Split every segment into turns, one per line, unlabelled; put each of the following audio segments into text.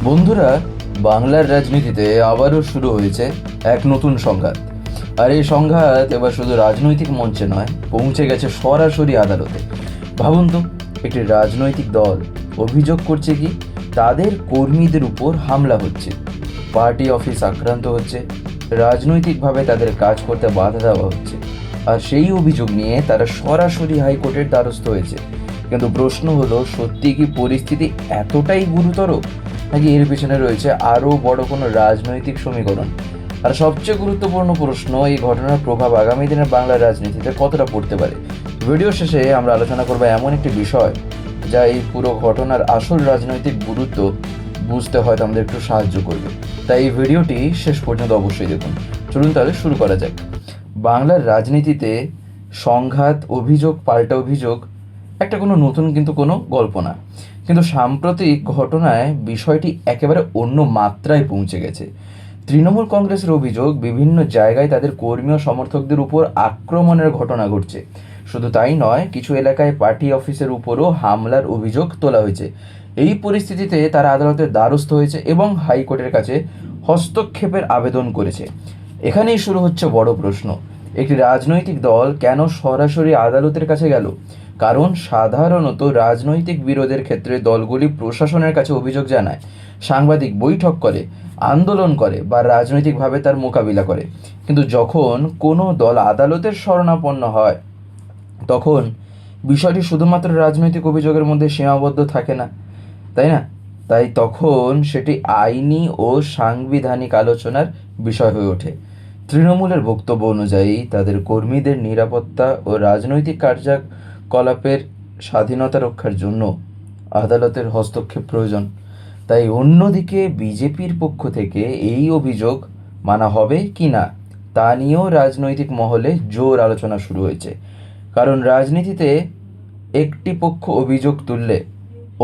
বন্ধুরা, বাংলার রাজনীতিতে আবারও শুরু হয়েছে এক নতুন সংঘাত। আর এই সংঘাত এবার শুধু রাজনৈতিক মঞ্চে নয়, পৌঁছে গেছে সরাসরি আদালতে। ভাবুন তো, একটি রাজনৈতিক দল অভিযোগ করছে কি তাদের কর্মীদের উপর হামলা হচ্ছে, পার্টি অফিস আক্রান্ত হচ্ছে, রাজনৈতিকভাবে তাদের কাজ করতে বাধা দেওয়া হচ্ছে। আর সেই অভিযোগ নিয়ে তারা সরাসরি হাইকোর্টের দ্বারস্থ হয়েছে। কিন্তু প্রশ্ন হলো, সত্যি কি পরিস্থিতি এতটাই গুরুতর, নাকি এর পেছনে রয়েছে আরও বড় কোনো রাজনৈতিক সমীকরণ? আর সবচেয়ে গুরুত্বপূর্ণ প্রশ্ন, এই ঘটনার প্রভাব আগামী দিনের বাংলার রাজনীতিতে কতটা পড়তে পারে। ভিডিও শেষে আমরা আলোচনা করবো এমন একটি বিষয় যা এই পুরো ঘটনার আসল রাজনৈতিক গুরুত্ব বুঝতে হয়তো আমাদের একটু সাহায্য করবে। তাই এই ভিডিওটি শেষ পর্যন্ত অবশ্যই দেখুন। চলুন তাহলে শুরু করা যাক। বাংলার রাজনীতিতে সংঘাত, অভিযোগ, পাল্টা অভিযোগ একটা কোনো নতুন কিন্তু কোনো গল্প না। কিন্তু সাম্প্রতিক ঘটনায় বিষয়টি একেবারে অন্য মাত্রায় পৌঁছে গেছে। তৃণমূল কংগ্রেসের অভিযোগ, বিভিন্ন জায়গায় তাদের কর্মী ও সমর্থকদের উপর আক্রমণের ঘটনা ঘটছে। শুধু তাই নয়, কিছু এলাকায় পার্টি অফিসের উপরও হামলার অভিযোগ তোলা হয়েছে। এই পরিস্থিতিতে তারা আদালতের দ্বারস্থ হয়েছে এবং হাইকোর্টের কাছে হস্তক্ষেপের আবেদন করেছে। এখানেই শুরু হচ্ছে বড় প্রশ্ন, একটি রাজনৈতিক দল কেন সরাসরি আদালতের কাছে গেল? কারণ সাধারণত রাজনৈতিক বিরোধের ক্ষেত্রে দলগুলি প্রশাসনের কাছে অভিযোগ জানায়, সাংবাদিক বৈঠক করে, আন্দোলন করে বা রাজনৈতিকভাবে তার মোকাবিলা করে। কিন্তু যখন কোনো দল আদালতের শরণাপন্ন হয়, তখন বিষয়টি শুধুমাত্র রাজনৈতিক অভিযোগের মধ্যে সীমাবদ্ধ থাকে না, তাই না? তাই তখন সেটি আইনি ও সাংবিধানিক আলোচনার বিষয় হয়ে ওঠে। তৃণমূলের বক্তব্য অনুযায়ী তাদের কর্মীদের নিরাপত্তা ও রাজনৈতিক কার্যকলাপের স্বাধীনতা রক্ষার জন্য আদালতের হস্তক্ষেপ প্রয়োজন। তাই অন্যদিকে বিজেপির পক্ষ থেকে এই অভিযোগ মানা হবে কি না তা নিয়েও রাজনৈতিক মহলে জোর আলোচনা শুরু হয়েছে। কারণ রাজনীতিতে একটি পক্ষ অভিযোগ তুললে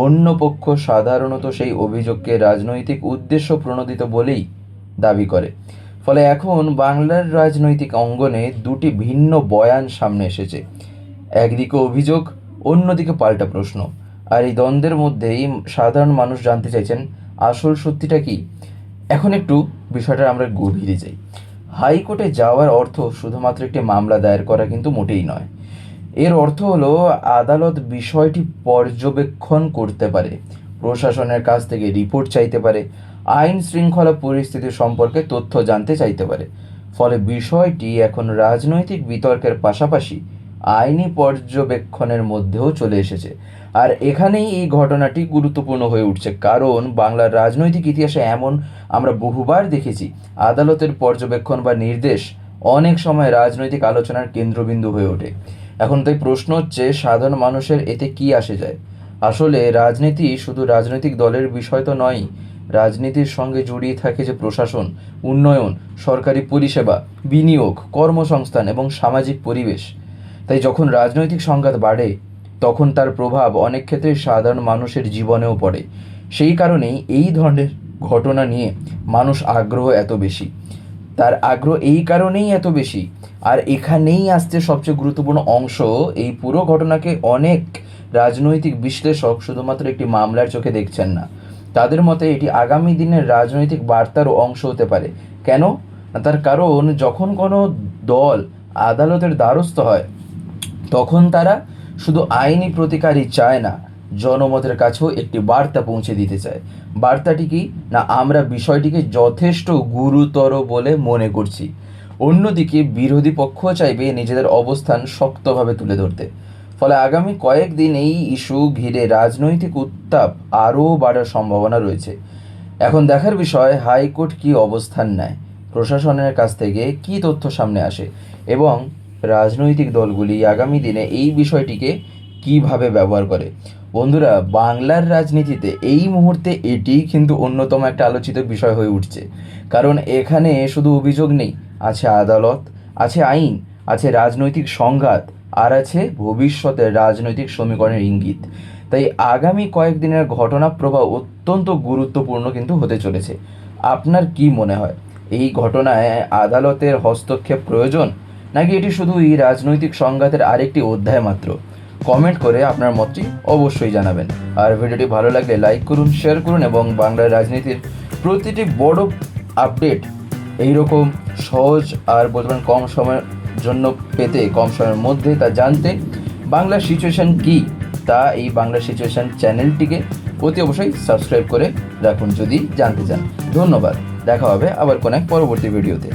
অন্য পক্ষ সাধারণত সেই অভিযোগকে রাজনৈতিক উদ্দেশ্য প্রণোদিত বলেই দাবি করে। ফলে এখন বাংলার রাজনৈতিক অঙ্গনে দুটি ভিন্ন বয়ান সামনে এসেছে। একদিকে অভিযোগ, অন্যদিকে পাল্টা প্রশ্ন। আর এই দ্বন্দ্বের মধ্যেই সাধারণ মানুষ জানতে চাইছেন আসল সত্যিটা কি। এখন একটু বিষয়টা আমরা গভীরে যাই। হাইকোর্টে যাওয়ার অর্থ শুধুমাত্র একটি মামলা দায়ের করা কিন্তু মোটেই নয়। এর অর্থ হলো আদালত বিষয়টি পর্যবেক্ষণ করতে পারে, প্রশাসনের কাছ থেকে রিপোর্ট চাইতে পারে, আইন শৃঙ্খলা পরিস্থিতি সম্পর্কে তথ্য জানতে চাইতে পারে। ফলে বিষয়টি এখন রাজনৈতিক বিতর্কের পাশাপাশি আইনি পর্যবেক্ষণের মধ্যেও চলে এসেছে। আর এখানেই এই ঘটনাটি গুরুত্বপূর্ণ হয়ে উঠছে, কারণ বাংলার রাজনৈতিক ইতিহাসে এমন আমরা বহুবার দেখেছি, আদালতের পর্যবেক্ষণ বা নির্দেশ অনেক সময় রাজনৈতিক আলোচনার কেন্দ্রবিন্দু হয়ে ওঠে। এখন তাই প্রশ্ন হচ্ছে, সাধারণ মানুষের এতে কি আসে যায়? আসলে রাজনীতি শুধু রাজনৈতিক দলের বিষয় তো নয়। রাজনীতির সঙ্গে জড়িয়ে থাকে যে প্রশাসন, উন্নয়ন, সরকারি পরিষেবা, বিনিয়োগ, কর্মসংস্থান এবং সামাজিক পরিবেশ। তাই যখন রাজনৈতিক সংঘাত বাড়ে, তখন তার প্রভাব অনেক ক্ষেত্রে সাধারণ মানুষের জীবনেও পড়ে। সেই কারণেই এই ধরনের ঘটনা নিয়ে মানুষ আগ্রহ এত বেশি। তার আগ্রহ এই কারণেই এত বেশি। আর এখানেই আসছে সবচেয়ে গুরুত্বপূর্ণ অংশ। এই পুরো ঘটনাকে অনেক রাজনৈতিক বিশ্লেষক শুধুমাত্র একটি মামলার চোখে দেখছেন না। তাদের মতে এটি আগামী দিনের রাজনৈতিক বার্তারও অংশ হতে পারে। কেন? তার কারণ যখন কোনো দল আদালতের দ্বারস্থ হয়, তখন তারা শুধু আইনি প্রতিকারই চায় না, জনমতের কাছেও একটি বার্তা পৌঁছে দিতে চায়। বার্তাটি কি না, আমরা বিষয়টিকে যথেষ্ট গুরুতর বলে মনে করছি। অন্যদিকে বিরোধী পক্ষ চাইবে নিজেদের অবস্থান শক্তভাবে তুলে ধরতে। ফলে আগামী কয়েকদিন এই ইস্যু ঘিরে রাজনৈতিক উত্তাপ আরও বাড়ার সম্ভাবনা রয়েছে। এখন দেখার বিষয়, হাইকোর্ট কী অবস্থান নেয়, প্রশাসনের কাছ থেকে কী তথ্য সামনে আসে এবং রাজনৈতিক দলগুলি আগামী দিনে এই বিষয়টিকে কিভাবে ব্যবহার করে। বন্ধুরা, বাংলার রাজনীতিতে এই মুহূর্তে এটি কিন্তু অন্যতম একটা আলোচিত বিষয় হয়ে উঠছে। কারণ এখানে শুধু অভিযোগ নেই, আছে আদালত, আছে আইন, আছে রাজনৈতিক সংঘাত, আর আছে ভবিষ্যতের রাজনৈতিক সমীকরণের ইঙ্গিত। তাই আগামী কয়েকদিনের ঘটনা প্রবাহ অত্যন্ত গুরুত্বপূর্ণ কিন্তু হতে চলেছে। আপনার কি মনে হয়, এই ঘটনায় আদালতের হস্তক্ষেপ প্রয়োজন, নাকি এটি শুধুই রাজনৈতিক সংঘাতের আরেকটি অধ্যায় মাত্র? কমেন্ট করে আপনার মতটি অবশ্যই জানাবেন। আর ভিডিওটি ভালো লাগলে লাইক করুন, শেয়ার করুন এবং বাংলার রাজনীতির প্রতিটি বড় আপডেট এইরকম সহজ আর বলবেন কম সময়ের জন্য পেতে, কম সময়ের মধ্যে তা জানতে বাংলার সিচুয়েশন কী তা এই বাংলা সিচুয়েশন চ্যানেলটিকে অতি অবশ্যই সাবস্ক্রাইব করে রাখুন যদি জানতে চান। ধন্যবাদ, দেখা হবে আবার কোনো এক পরবর্তী ভিডিওতে।